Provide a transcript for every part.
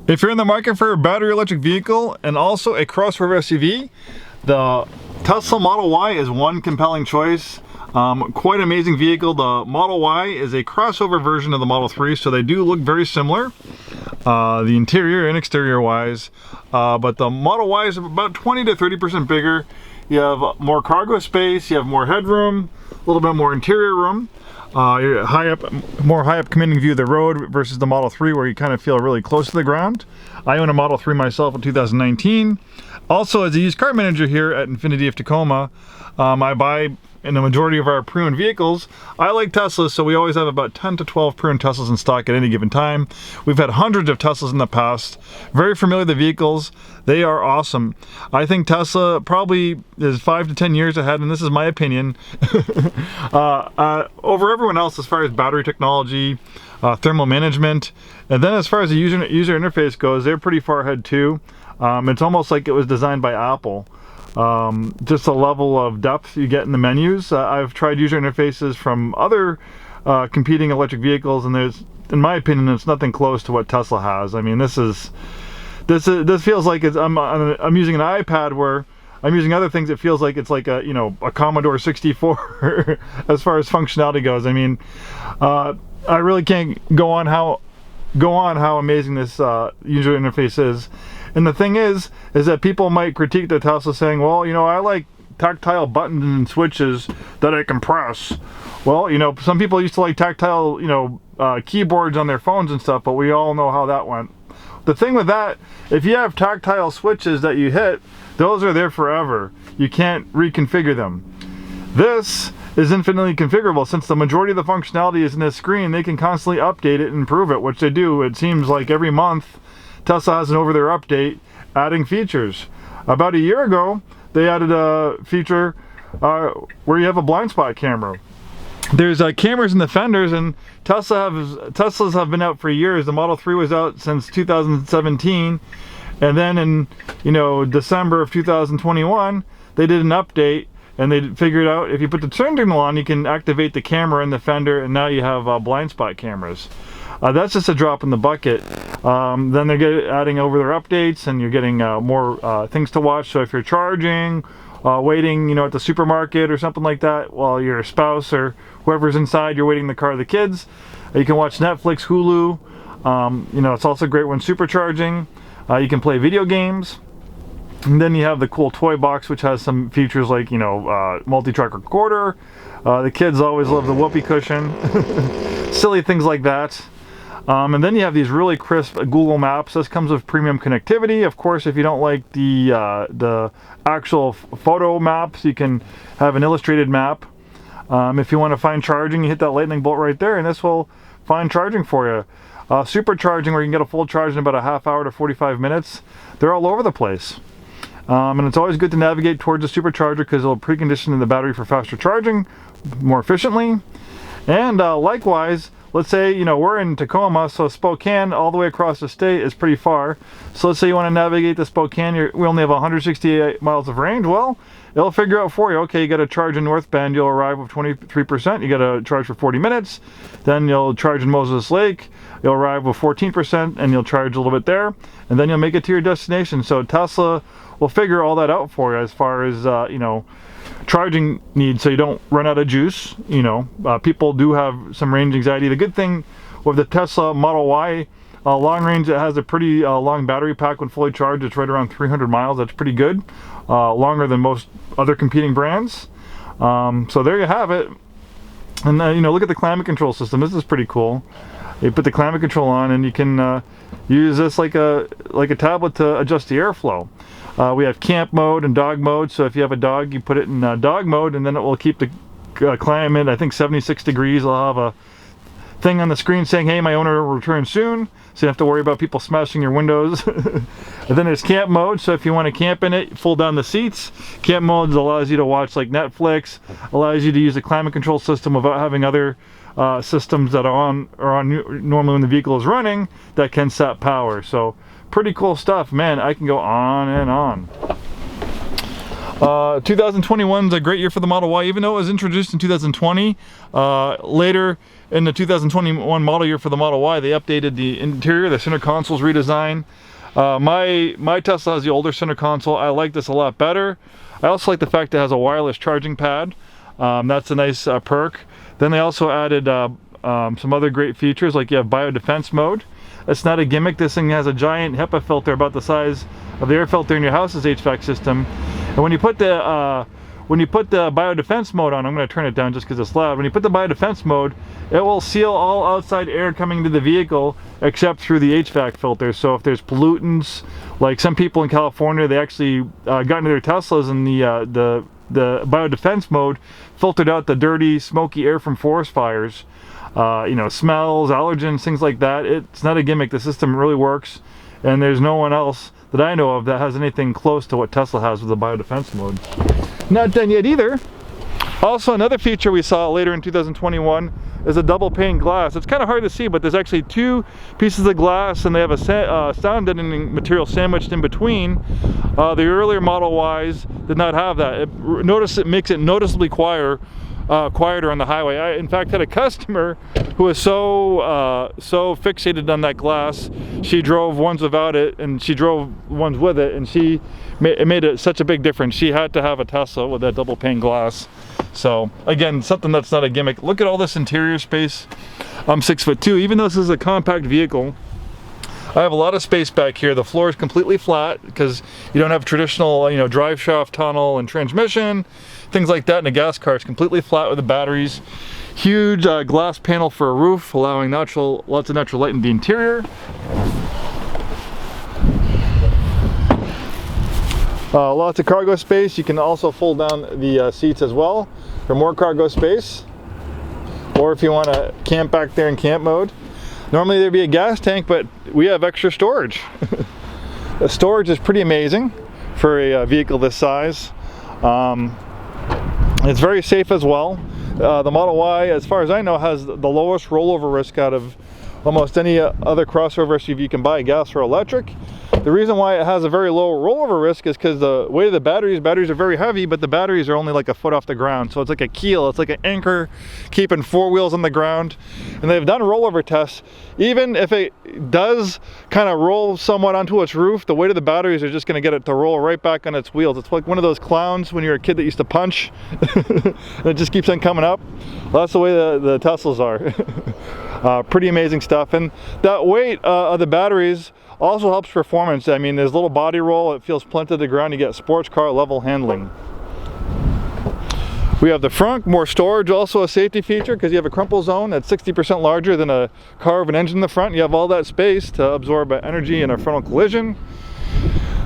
If you're in the market for a battery electric vehicle and also a crossover SUV, the Tesla Model Y is one compelling choice. Quite amazing vehicle. The Model Y is a crossover version of the Model 3, so they do look very similar, the interior and exterior wise. But the Model Y is about 20 to 30% bigger. You have more cargo space, you have more headroom, a little bit more interior room. You're more high up commanding view of the road versus the Model 3 where you kind of feel really close to the ground. I own a Model 3 myself in 2019. Also, as a used car manager here at Infiniti of Tacoma, I buy in the majority of our pre-owned vehicles. I like Teslas, so we always have about 10 to 12 pre-owned Teslas in stock at any given time. We've had hundreds of Teslas in the past. Very familiar with the vehicles. They are awesome. I think Tesla probably is 5 to 10 years ahead, and this is my opinion, over everyone else as far as battery technology, thermal management, and then as far as the user interface goes, they're pretty far ahead too. It's almost like it was designed by Apple. Just the level of depth you get in the menus. I've tried user interfaces from other competing electric vehicles, and there's, in my opinion, it's nothing close to what Tesla has. I mean, this feels like I'm using an iPad where I'm using other things. It feels like it's like a Commodore 64 as far as functionality goes. I mean, I really can't go on how amazing this user interface is. And the thing is that people might critique the Tesla saying, well, I like tactile buttons and switches that I can press. Well, some people used to like tactile, keyboards on their phones and stuff, but we all know how that went. The thing with that, if you have tactile switches that you hit, those are there forever. You can't reconfigure them. This is infinitely configurable. Since the majority of the functionality is in this screen, they can constantly update it and improve it, which they do. It seems like every month Tesla has an over-the-air update adding features. About a year ago, they added a feature where you have a blind spot camera. There's cameras in the fenders, and Teslas have been out for years. The Model 3 was out since 2017, and then in December of 2021, they did an update, and they figured out if you put the turn signal on, you can activate the camera in the fender, and now you have blind spot cameras. That's just a drop in the bucket. Then they're adding over their updates, and you're getting more things to watch. So if you're charging, waiting, at the supermarket or something like that, while your spouse or whoever's inside, you're waiting in the car of the kids, you can watch Netflix, Hulu. It's also great when supercharging. You can play video games. And then you have the cool toy box, which has some features like, multi-track recorder. The kids always love the whoopee cushion. Silly things like that. And then you have these really crisp Google Maps. This comes with premium connectivity. Of course, if you don't like the actual photo maps, you can have an illustrated map. If you want to find charging, you hit that lightning bolt right there, and this will find charging for you. Supercharging, where you can get a full charge in about a half hour to 45 minutes. They're all over the place. And it's always good to navigate towards a supercharger because it'll precondition the battery for faster charging more efficiently. And likewise, let's say, we're in Tacoma, so Spokane all the way across the state is pretty far. So let's say you want to navigate to Spokane, we only have 168 miles of range. Well, it'll figure out for you, okay, you got to charge in North Bend, you'll arrive with 23%, you got to charge for 40 minutes. Then you'll charge in Moses Lake, you'll arrive with 14%, and you'll charge a little bit there. And then you'll make it to your destination. So Tesla will figure all that out for you as far as, charging needs, so you don't run out of juice. People do have some range anxiety. The good thing with the Tesla Model Y long range, it has a pretty long battery pack when fully charged. It's right around 300 miles. That's pretty good, longer than most other competing brands. So there you have it. And look at the climate control system. This is pretty cool. You put the climate control on, and you can use this like a tablet to adjust the airflow. We have camp mode and dog mode, so if you have a dog, you put it in dog mode, and then it will keep the climate, I think, 76 degrees. It'll have a thing on the screen saying, hey, my owner will return soon, so you don't have to worry about people smashing your windows. And then there's camp mode, so if you want to camp in it, fold down the seats. Camp mode allows you to watch like Netflix, allows you to use the climate control system without having other systems that are on normally when the vehicle is running that can set power. So pretty cool stuff, man. I can go on and on. 2021 is a great year for the Model Y, even though it was introduced in 2020. Later in the 2021 model year for the Model Y, they updated the interior, the center console's redesigned. My Tesla has the older center console. I like this a lot better. I also like the fact that it has a wireless charging pad. That's a nice perk. Then they also added some other great features, like you have biodefense mode. It's not a gimmick. This thing has a giant HEPA filter about the size of the air filter in your house's HVAC system. And when you put the biodefense mode on, I'm going to turn it down just because it's loud. When you put the biodefense mode, it will seal all outside air coming into the vehicle except through the HVAC filter. So if there's pollutants, like some people in California, they actually got into their Teslas and the biodefense mode filtered out the dirty, smoky air from forest fires. You know, smells, allergens, things like that. It's not a gimmick. The system really works, and there's no one else that I know of that has anything close to what Tesla has with the biodefense mode. Not done yet either. Also, another feature we saw later in 2021 is a double pane glass. It's kind of hard to see, but there's actually two pieces of glass, and they have a sound deadening material sandwiched in between. The earlier Model Ys did not have that. It makes it noticeably quieter on the highway. I, in fact, had a customer who was so fixated on that glass. She drove ones without it, and she drove ones with it, and it made it such a big difference. She had to have a Tesla with that double pane glass. So again, something that's not a gimmick. Look at all this interior space. I'm 6'2". Even though this is a compact vehicle, I have a lot of space back here. The floor is completely flat because you don't have traditional, you know, drive shaft tunnel and transmission, things like that. In a gas car, it's completely flat with the batteries. Huge glass panel for a roof, allowing lots of natural light in the interior. Lots of cargo space. You can also fold down the seats as well for more cargo space. Or if you want to camp back there in camp mode. Normally there'd be a gas tank, but we have extra storage. The storage is pretty amazing for a vehicle this size. It's very safe as well. The Model Y, as far as I know, has the lowest rollover risk out of almost any other crossover SUV you can buy, gas or electric. The reason why it has a very low rollover risk is because the weight of the batteries are very heavy, but the batteries are only like a foot off the ground. So it's like a keel, it's like an anchor keeping four wheels on the ground. And they've done rollover tests. Even if it does kind of roll somewhat onto its roof, the weight of the batteries are just going to get it to roll right back on its wheels. It's like one of those clowns when you're a kid that used to punch and it just keeps on coming up. Well, that's the way the Teslas are. Pretty amazing stuff. And that weight of the batteries also helps performance. I mean, there's a little body roll, it feels planted to the ground, you get sports car level handling. We have the front, more storage, also a safety feature because you have a crumple zone that's 60% larger than a car with an engine in the front. You have all that space to absorb energy in a frontal collision.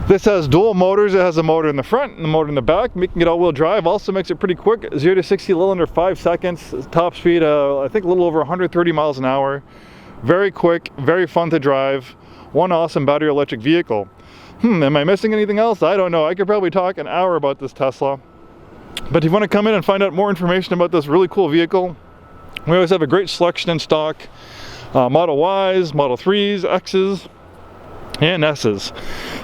This has dual motors. It has a motor in the front and a motor in the back, making it all-wheel drive. Also makes it pretty quick, 0 to 60 a little under 5 seconds. Top speed, I think a little over 130 miles an hour. Very quick, very fun to drive. One awesome battery electric vehicle. Am I missing anything else? I don't know. I could probably talk an hour about this Tesla. But if you want to come in and find out more information about this really cool vehicle, we always have a great selection in stock. Model Ys, Model 3s, X's, and S's.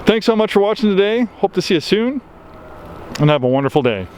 Thanks so much for watching today. Hope to see you soon, and have a wonderful day.